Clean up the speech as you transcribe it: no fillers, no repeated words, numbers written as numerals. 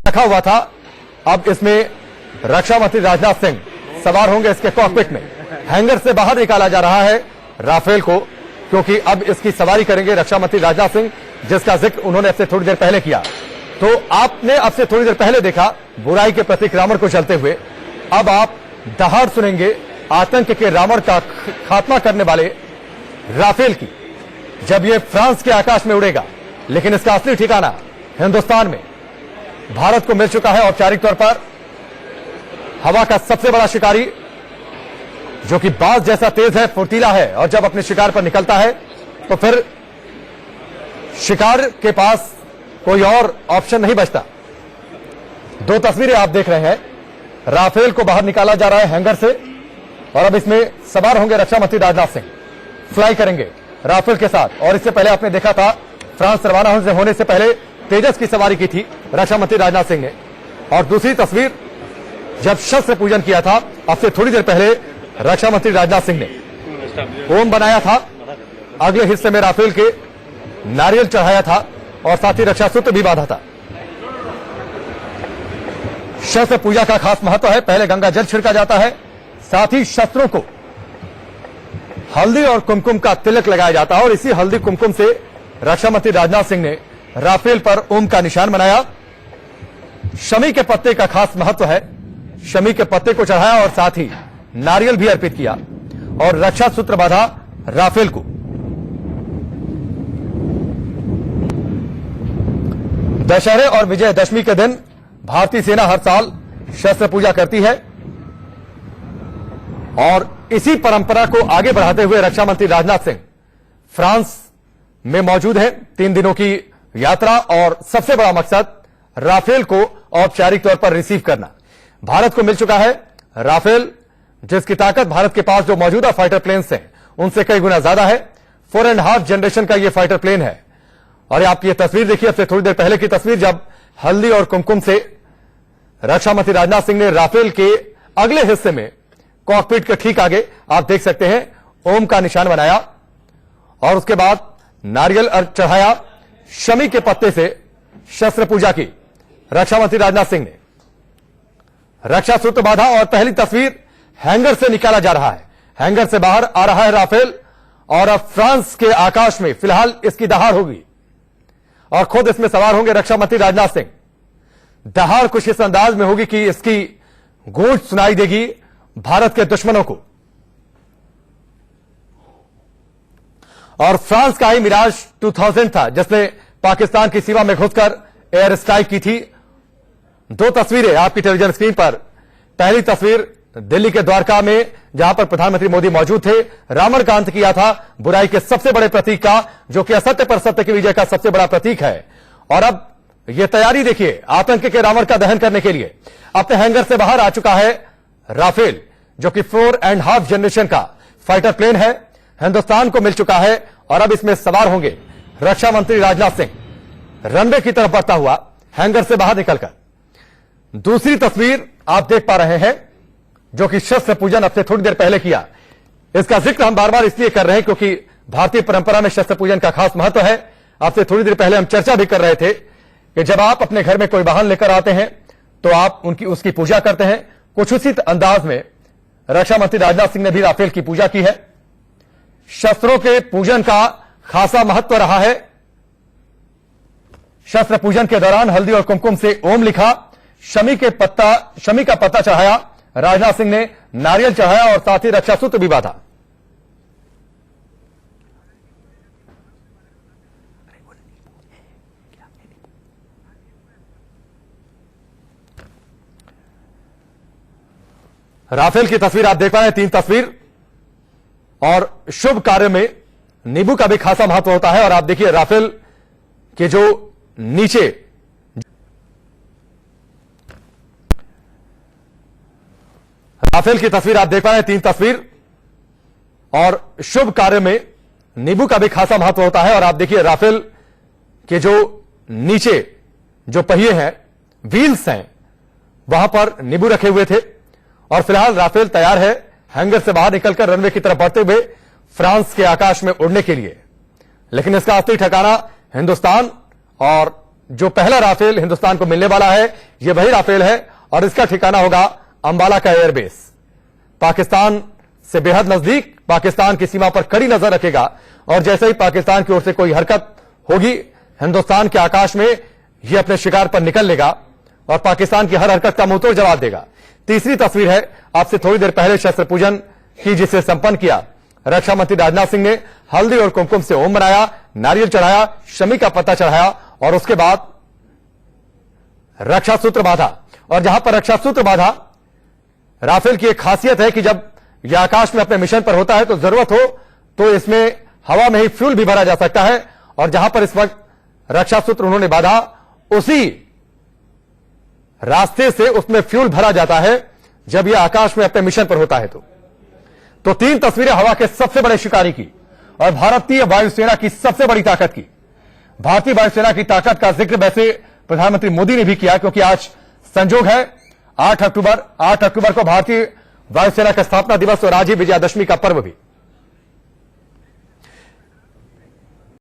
रखा हुआ था, अब इसमें रक्षा मंत्री राजनाथ सिंह सवार होंगे इसके कॉकपिट में। हैंगर से बाहर निकाला जा रहा है राफेल को, क्योंकि अब इसकी सवारी करेंगे रक्षा मंत्री राजनाथ सिंह, जिसका जिक्र उन्होंने अब से थोड़ी देर पहले किया। तो आपने अब से थोड़ी देर पहले देखा बुराई के प्रतीक रावण को चलते हुए, अब आप दहाड़ सुनेंगे आतंक के रावण का खात्मा करने वाले राफेल की, जब यह फ्रांस के आकाश में उड़ेगा। लेकिन इसका असली ठिकाना हिंदुस्तान में भारत को मिल चुका है औपचारिक तौर पर। हवा का सबसे बड़ा शिकारी, जो कि बाज जैसा तेज है, फुर्तीला है, और जब अपने शिकार पर निकलता है तो फिर शिकार के पास कोई और ऑप्शन नहीं बचता। दो तस्वीरें आप देख रहे हैं, राफेल को बाहर निकाला जा रहा है हैंगर से, और अब इसमें सवार होंगे रक्षा मंत्री राजनाथ सिंह, फ्लाई करेंगे राफेल के साथ। और इससे पहले आपने देखा था फ्रांस रवाना होने से पहले तेजस की सवारी की थी रक्षा मंत्री राजनाथ सिंह ने। और दूसरी तस्वीर जब शस्त्र पूजन किया था अब से थोड़ी देर पहले रक्षा मंत्री राजनाथ सिंह ने ओम बनाया था, अगले हिस्से में राफेल के नारियल चढ़ाया था और साथ ही रक्षा सूत्र भी बांधा था। शस्त्र पूजा का खास महत्व है, पहले गंगा जल छिड़का जाता है, साथ ही शस्त्रों को हल्दी और कुमकुम का तिलक लगाया जाता है। और इसी हल्दी कुमकुम से रक्षा मंत्री राजनाथ सिंह ने राफेल पर ओम का निशान बनाया। शमी के पत्ते का खास महत्व है, शमी के पत्ते को चढ़ाया और साथ ही नारियल भी अर्पित किया और रक्षा सूत्र बांधा राफेल को। दशहरे और विजयदशमी के दिन भारतीय सेना हर साल शस्त्र पूजा करती है, और इसी परंपरा को आगे बढ़ाते हुए रक्षा मंत्री राजनाथ सिंह फ्रांस में मौजूद है। 3 दिनों की यात्रा, और सबसे बड़ा मकसद राफेल को औपचारिक तौर पर रिसीव करना। भारत को मिल चुका है राफेल, जिसकी ताकत भारत के पास जो मौजूदा फाइटर प्लेन्स हैं उनसे कई गुना ज्यादा है। 4.5 जनरेशन का यह फाइटर प्लेन है। और आप ये तस्वीर देखिए, अब से थोड़ी देर पहले की तस्वीर, जब हल्दी और कुमकुम से रक्षा मंत्री राजनाथ सिंह ने राफेल के अगले हिस्से में कॉकपिट के ठीक आगे आप देख सकते हैं ओम का निशान बनाया, और उसके बाद नारियल चढ़ाया, शमी के पत्ते से शस्त्र पूजा की रक्षा मंत्री राजनाथ सिंह ने, रक्षा सूत्र बांधा। और पहली तस्वीर हैंगर से निकाला जा रहा है, हैंगर से बाहर आ रहा है राफेल, और अब फ्रांस के आकाश में फिलहाल इसकी दहाड़ होगी और खुद इसमें सवार होंगे रक्षा मंत्री राजनाथ सिंह। दहाड़ कुछ इस अंदाज में होगी कि इसकी गूंज सुनाई देगी भारत के दुश्मनों को। और फ्रांस का ही मिराज 2000 था जिसने पाकिस्तान की सीमा में घुसकर एयर स्ट्राइक की थी। दो तस्वीरें आपकी टेलीविजन स्क्रीन पर। पहली तस्वीर दिल्ली के द्वारका में, जहां पर प्रधानमंत्री मोदी मौजूद थे, रावण का अंत किया था, बुराई के सबसे बड़े प्रतीक का, जो कि असत्य पर सत्य की विजय का सबसे बड़ा प्रतीक है। और अब यह तैयारी देखिए आतंक के रावण का दहन करने के लिए। अपने हैंगर से बाहर आ चुका है राफेल, जो कि 4.5 जनरेशन का फाइटर प्लेन है, हिंदुस्तान को मिल चुका है। और अब इसमें सवार होंगे रक्षा मंत्री राजनाथ सिंह, रनवे की तरफ बढ़ता हुआ हैंगर से बाहर निकलकर। दूसरी तस्वीर आप देख पा रहे हैं, जो कि शस्त्र पूजन अब से थोड़ी देर पहले किया। इसका जिक्र हम बार बार इसलिए कर रहे हैं क्योंकि भारतीय परंपरा में शस्त्र पूजन का खास महत्व है। आपसे थोड़ी देर पहले हम चर्चा भी कर रहे थे कि जब आप अपने घर में कोई वाहन लेकर आते हैं तो आप उसकी पूजा करते हैं। कुछ उसी अंदाज में रक्षा मंत्री राजनाथ सिंह ने भी राफेल की पूजा की है। शस्त्रों के पूजन का खासा महत्व रहा है। शस्त्र पूजन के दौरान हल्दी और कुमकुम से ओम लिखा, शमी का पत्ता चढ़ाया, राजनाथ सिंह ने नारियल चढ़ाया और साथ ही रक्षा सूत्र भी बांधा। राफेल की तस्वीर आप देख पा रहे हैं, 3 तस्वीर। और शुभ कार्य में नींबू का भी खासा महत्व होता है। और आप देखिए राफेल के जो नीचे राफेल की तस्वीर आप देख पा रहे हैं, 3 तस्वीर। और शुभ कार्य में नींबू का भी खासा महत्व होता है। और आप देखिए राफेल के जो नीचे जो पहिए हैं, व्हील्स हैं, वहां पर नींबू रखे हुए थे। और फिलहाल राफेल तैयार है हैंगर से बाहर निकलकर रनवे की तरफ बढ़ते हुए फ्रांस के आकाश में उड़ने के लिए। लेकिन इसका असली ठिकाना हिंदुस्तान और जो पहला राफेल हिंदुस्तान को मिलने वाला है, यह वही राफेल है और इसका ठिकाना होगा अंबाला का एयरबेस। पाकिस्तान से बेहद नजदीक, पाकिस्तान की सीमा पर कड़ी नजर रखेगा और जैसे ही पाकिस्तान की ओर से कोई हरकत होगी, हिंदुस्तान के आकाश में यह अपने शिकार पर निकल लेगा और पाकिस्तान की हर हरकत का मुंहतोड़ जवाब देगा। तीसरी तस्वीर है, आपसे थोड़ी देर पहले शस्त्र पूजन की जिसे संपन्न किया रक्षा मंत्री राजनाथ सिंह ने। हल्दी और कुमकुम से ओम बनाया, नारियल चढ़ाया, शमी का पत्ता चढ़ाया और उसके बाद रक्षा सूत्र बांधा। और जहां पर रक्षा सूत्र बांधा, राफेल की एक खासियत है कि जब यह आकाश में अपने मिशन पर होता है तो जरूरत हो तो इसमें हवा में ही फ्यूल भी भरा जा सकता है। और जहां पर इस वक्त रक्षा सूत्र उन्होंने बांधा, उसी रास्ते से उसमें फ्यूल भरा जाता है जब यह आकाश में अपने मिशन पर होता है। तो तीन तस्वीरें हवा के सबसे बड़े शिकारी की और भारतीय वायुसेना की सबसे बड़ी ताकत की। भारतीय वायुसेना की ताकत का जिक्र वैसे प्रधानमंत्री मोदी ने भी किया, क्योंकि आज संजोग है 8 अक्टूबर को भारतीय वायुसेना का स्थापना दिवस और आज ही विजयादशमी का पर्व भी।